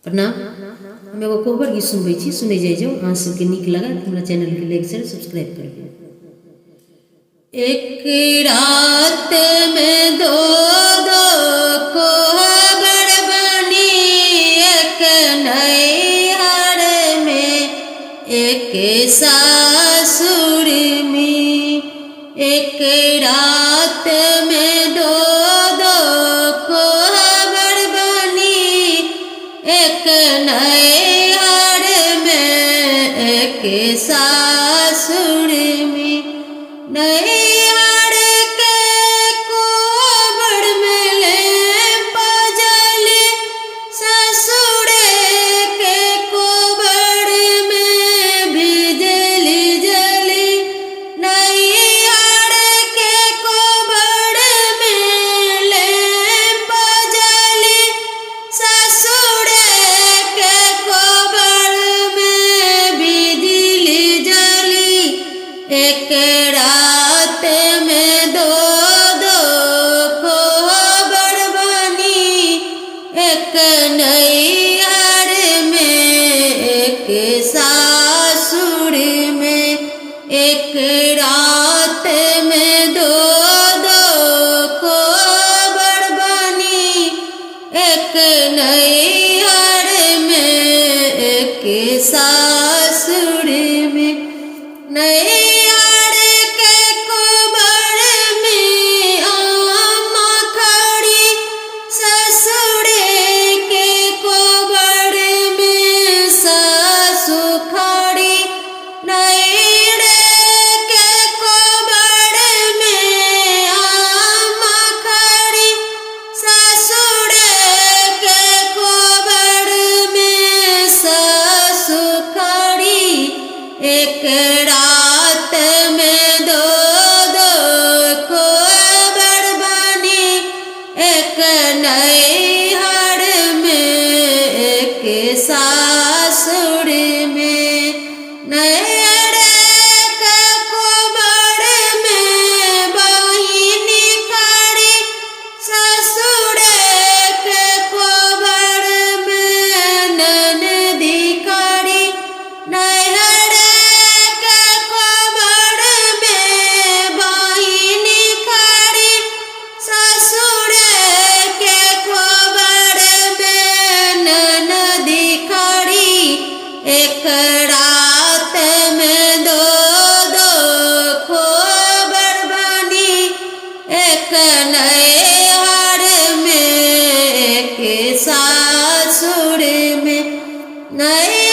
प्रणाम। हम एगो कोहबर गीत सुनबै छी, सुनै जाइ जाओ। अहाँ सबके नीक लागत हमरा चैनल के लाइक शेयर सब्सक्राइब करबै। एक रात में दो दो कोहबर बनी, एक नैहर में एक सासुर में। एक रात में दो दो कोहबर बनी, एक नैहर में एक सासुर में। नैहर के कोहबर में ले पजली, ससुर के कोहबर में बिजली जली। नैहर के कोहबर में ले पजली, ससुर के कोहबर में बिजली जली। एक रात में दो दो कोहबर बनी, एक नैहर में एक सासुर में। एक रात में दो दो कोहबर बनी, एक नैहर में एक सासुर में। नैहर के कोहबर में अम्मा खड़ी, ससुर के कोहबर में सासु खड़ी। नैहर के कोहबर में अम्मा खड़ी, ससुर के कोहबर में सासु खड़ी। एक रात में दो दो कोहबर बनी, एक नैहर में एक सासुर में। नैहर के कोहबर में बहिन खड़ी, ससुर के कोहबर में ननदी खड़ी। नैहर के कोहबर में बहिन खड़ी, ससुर के कोहबर में ननदी खड़ी। एक रात में दो दो कोहबर बनी, एक नैहर में एक सासुर में। नैहर